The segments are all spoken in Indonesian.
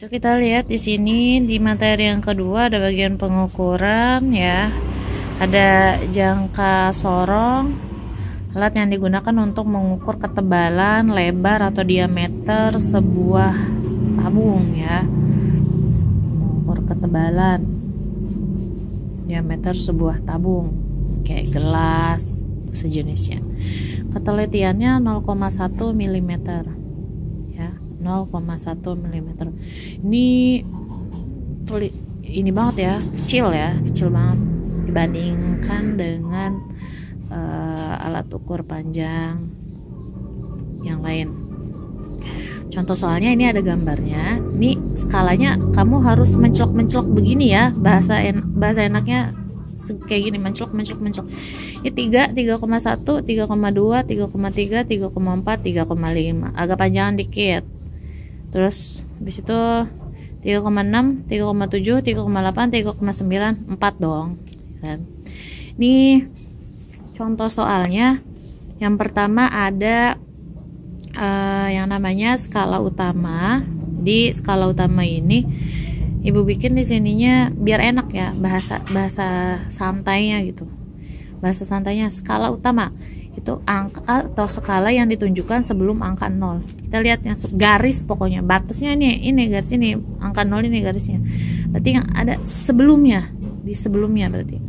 Itu kita lihat di sini di materi yang kedua ada bagian pengukuran ya. Ada jangka sorong, alat yang digunakan untuk mengukur ketebalan, lebar atau diameter sebuah tabung ya. Mengukur ketebalan, diameter sebuah tabung kayak gelas atau sejenisnya. Ketelitiannya 0,1 mm ya, 0,1 mm. Ini banget ya, kecil banget dibandingkan dengan alat ukur panjang yang lain. Contoh soalnya ini ada gambarnya. Ini skalanya kamu harus mencelok begini ya, bahasa enaknya kayak gini, mencelok. Ini 3,1, 3,2, 3,3, 3,4, 3,5. Agak panjangan dikit. Terus habis itu 3,6, 3,7, 3,8, 3,9, 4 dong kan. Ini contoh soalnya. Yang pertama ada yang namanya skala utama. Di skala utama ini Ibu bikin di sininya biar enak ya, bahasa santainya gitu. Bahasa santainya skala utama itu angka atau skala yang ditunjukkan sebelum angka 0. Kita lihat yang garis, pokoknya batasnya ini garis ini, angka 0 ini garisnya. Berarti yang ada sebelumnya, di sebelumnya berarti.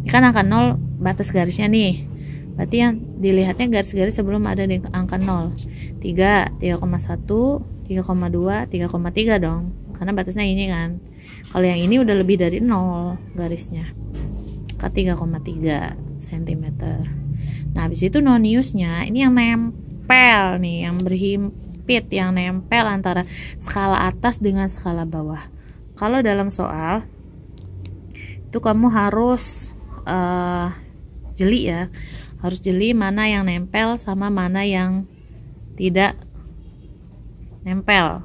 Ini kan angka 0 batas garisnya nih. Berarti yang dilihatnya garis-garis sebelum ada di angka 0. 3, 3,1, 3,2, 3,3 dong. Karena batasnya ini kan. Kalau yang ini udah lebih dari 0 garisnya. Ke 3,3 cm. Nah, habis itu noniusnya ini yang nempel nih, yang berhimpit, yang nempel antara skala atas dengan skala bawah. Kalau dalam soal itu kamu harus jeli ya. Harus jeli mana yang nempel sama mana yang tidak nempel.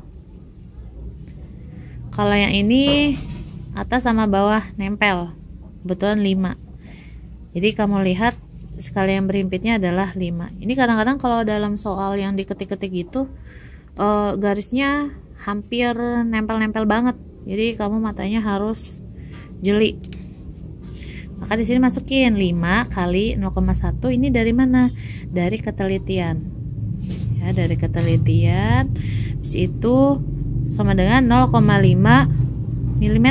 Kalau yang ini atas sama bawah nempel, kebetulan 5. Jadi kamu lihat skala yang berhimpitnya adalah 5. Ini kadang-kadang kalau dalam soal yang diketik-ketik gitu garisnya hampir nempel-nempel banget. Jadi kamu matanya harus jeli. Maka di sini masukin 5 kali 0,1. Ini dari mana? Dari ketelitian. Ya, dari ketelitian. Habis itu sama dengan 0,5 mm.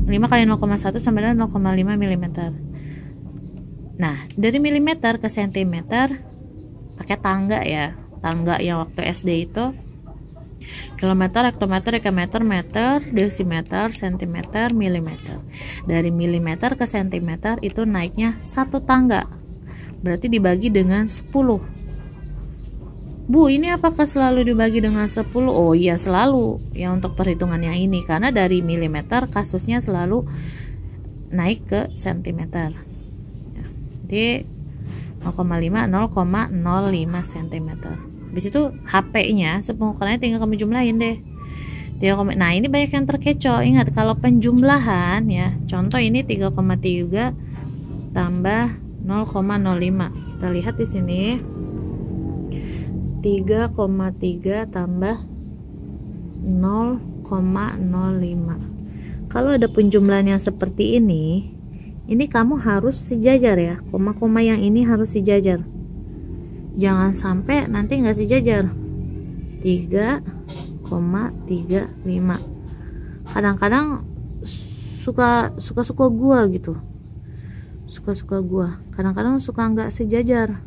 5 kali 0,1 sama dengan 0,5 mm. Nah, dari milimeter ke sentimeter pakai tangga ya. Tangga yang waktu SD itu kilometer, hektometer, dekameter, meter, desimeter, sentimeter, milimeter. Dari milimeter ke sentimeter itu naiknya 1 tangga. Berarti dibagi dengan 10. Bu, ini apakah selalu dibagi dengan 10? Oh iya, selalu ya untuk perhitungan yang ini, karena dari milimeter kasusnya selalu naik ke sentimeter ya. Jadi 0,5 cm. Habis itu HP-nya pengukurannya tinggal kamu jumlahin deh. Nah, ini banyak yang terkecoh. Ingat kalau penjumlahan ya, contoh ini 3,3 tambah 0,05. Kita lihat di sini 3,3 tambah 0,05. Kalau ada penjumlahan yang seperti ini kamu harus sejajar ya. Koma-koma yang ini harus sejajar. Jangan sampai nanti nggak sejajar. 3,35. Kadang-kadang suka gua gitu. Suka gua. Kadang-kadang suka nggak sejajar.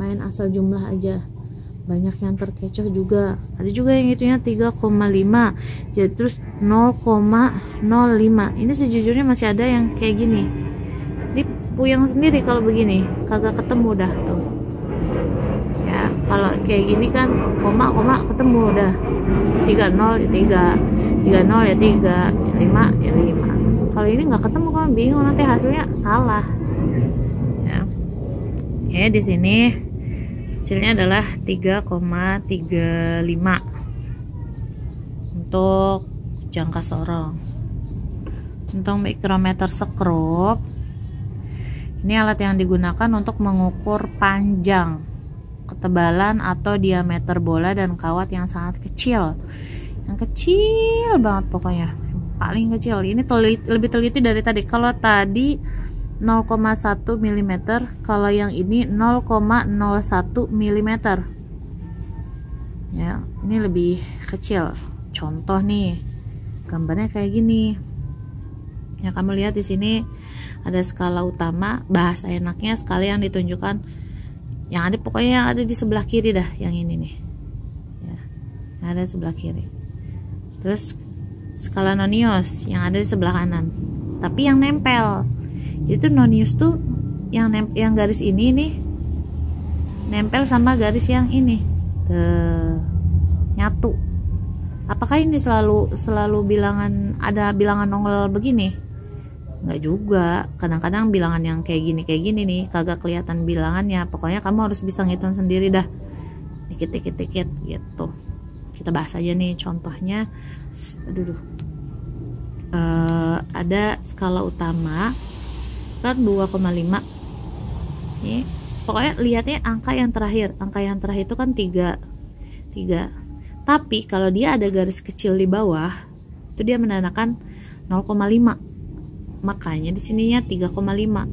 Main asal jumlah aja. Banyak yang terkecoh juga. Ada juga yang itunya 3,5 ya, terus 0,05. Ini sejujurnya masih ada yang kayak gini. Ini puyeng sendiri kalau begini, kagak ketemu dah tuh ya. Kalau kayak gini kan koma ketemu udah. 30 ya 3, 30 ya 3, 5 ya 5. Kalau ini nggak ketemu kan bingung, nanti hasilnya salah ya. Di sini hasilnya adalah 3,35 untuk jangka sorong. Untuk mikrometer sekrup, ini alat yang digunakan untuk mengukur panjang, ketebalan atau diameter bola dan kawat yang sangat kecil yang kecil banget pokoknya, paling kecil. Ini lebih teliti dari tadi. Kalau tadi 0,1 mm, kalau yang ini 0,01 mm ya. Ini lebih kecil. Contoh nih, gambarnya kayak gini ya. Kamu lihat di sini ada skala utama, bahasa enaknya skala yang ditunjukkan yang ada, pokoknya yang ada di sebelah kiri dah, yang ini nih ya, yang ada di sebelah kiri. Terus skala nonius yang ada di sebelah kanan, tapi yang nempel itu nonius tuh yang garis ini nih nempel sama garis yang ini nyatu. Apakah ini selalu bilangan, ada bilangan nongol begini? Enggak juga. Kadang-kadang bilangan yang kayak gini nih kagak kelihatan bilangannya. Pokoknya kamu harus bisa ngitung sendiri dah, dikit gitu. Kita bahas aja nih contohnya. Ada skala utama kan 2,5 nih. Pokoknya lihatnya angka yang terakhir itu kan 3. Tapi kalau dia ada garis kecil di bawah itu dia menandakan 0,5. Makanya di sininya 3,5.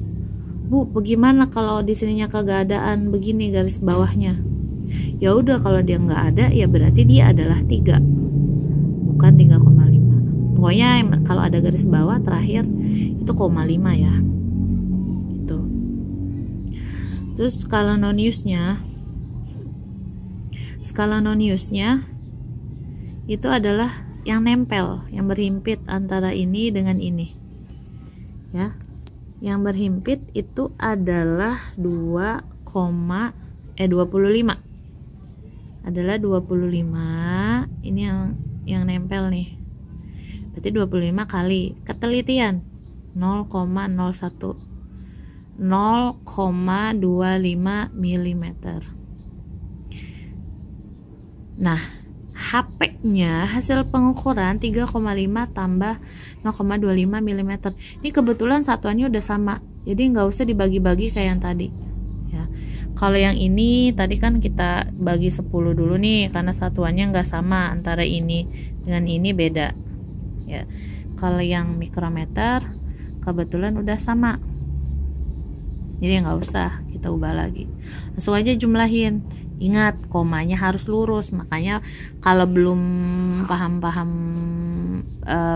Bu, bagaimana kalau di sininya keadaan begini garis bawahnya? Ya udah, kalau dia nggak ada ya berarti dia adalah 3, bukan 3,5. Pokoknya kalau ada garis bawah terakhir itu 0,5 ya. Itu. Terus skala noniusnya itu adalah yang nempel, yang berhimpit antara ini dengan ini ya. Yang berhimpit itu adalah 25 adalah 25. Ini yang nempel nih, berarti 25 kali ketelitian 0,25 mm. Nah, HP-nya hasil pengukuran 3,5 tambah 0,25 mm. Ini kebetulan satuannya udah sama, jadi nggak usah dibagi-bagi kayak yang tadi ya. Kalau yang ini tadi kan kita bagi 10 dulu nih, karena satuannya nggak sama, antara ini dengan ini beda ya. Kalau yang mikrometer kebetulan udah sama, jadi nggak usah kita ubah lagi, langsung aja jumlahin. Ingat, komanya harus lurus. Makanya kalau belum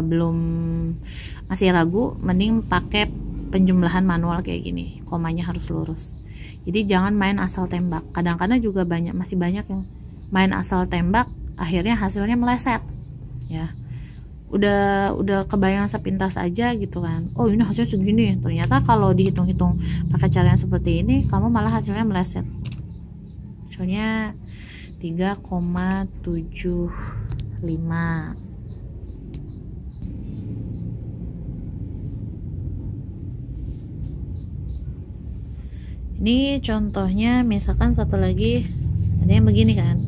belum masih ragu, mending pakai penjumlahan manual kayak gini. Komanya harus lurus. Jadi jangan main asal tembak. Kadang-kadang juga masih banyak yang main asal tembak, akhirnya hasilnya meleset ya. Udah kebayang sepintas aja gitu kan, oh ini hasilnya segini, ternyata kalau dihitung-hitung pakai cara yang seperti ini, kamu malah hasilnya meleset. Hasilnya 3,75. Ini contohnya, misalkan satu lagi ada yang begini kan.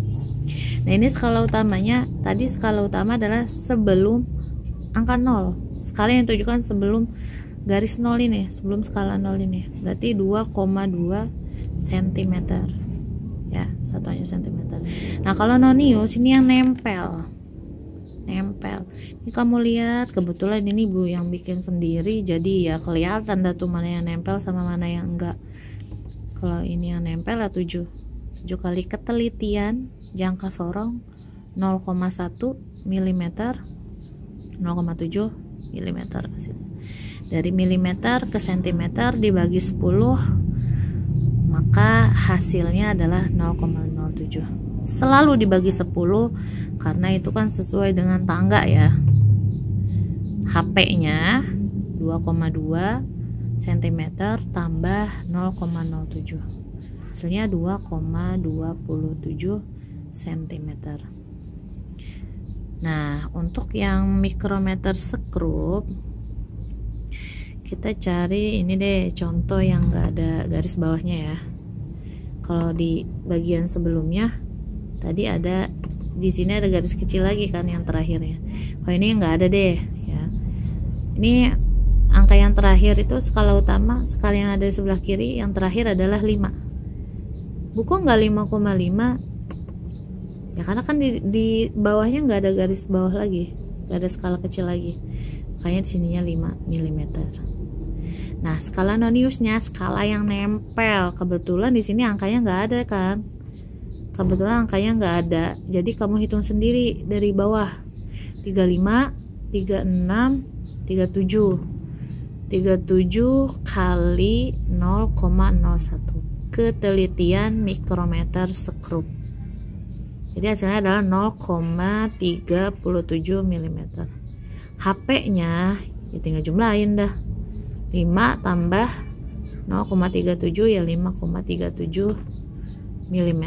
Nah, ini skala utamanya, tadi skala utama adalah sebelum angka 0. Skala yang ditujukan sebelum garis 0 ini, sebelum skala 0 ini. Berarti 2,2 cm. Ya, satuannya cm. Nah, kalau nonius ini yang nempel. Ini kamu lihat, kebetulan ini Bu yang bikin sendiri, jadi ya kelihatan dah tuh mana yang nempel sama mana yang enggak. Kalau ini yang nempel ya 7 kali ketelitian jangka sorong 0,1 mm, 0,7 mm. Dari milimeter ke sentimeter dibagi 10, maka hasilnya adalah 0,07. Selalu dibagi 10 karena itu kan sesuai dengan tangga ya. HP-nya 2,2 cm tambah 0,07. Hasilnya 2,27 cm. Nah, untuk yang mikrometer sekrup, kita cari ini deh, contoh yang enggak ada garis bawahnya ya. Kalau di bagian sebelumnya tadi ada, di sini ada garis kecil lagi kan yang terakhirnya. Kalau ini enggak ada deh ya. Ini angka yang terakhir itu skala utama, skala yang ada di sebelah kiri yang terakhir adalah 5. Buku enggak 5,5? Ya karena kan di bawahnya nggak ada garis bawah lagi, nggak ada skala kecil lagi, makanya di sininya 5 mm. Nah, skala noniusnya skala yang nempel. Kebetulan di sini angkanya nggak ada kan, kebetulan angkanya nggak ada, jadi kamu hitung sendiri dari bawah. 35, 36, 37 kali 0,01, ketelitian mikrometer sekrup. Jadi hasilnya adalah 0,37 mm. HP-nya ya tinggal jumlahin dah. 5 tambah 0,37 ya 5,37 mm.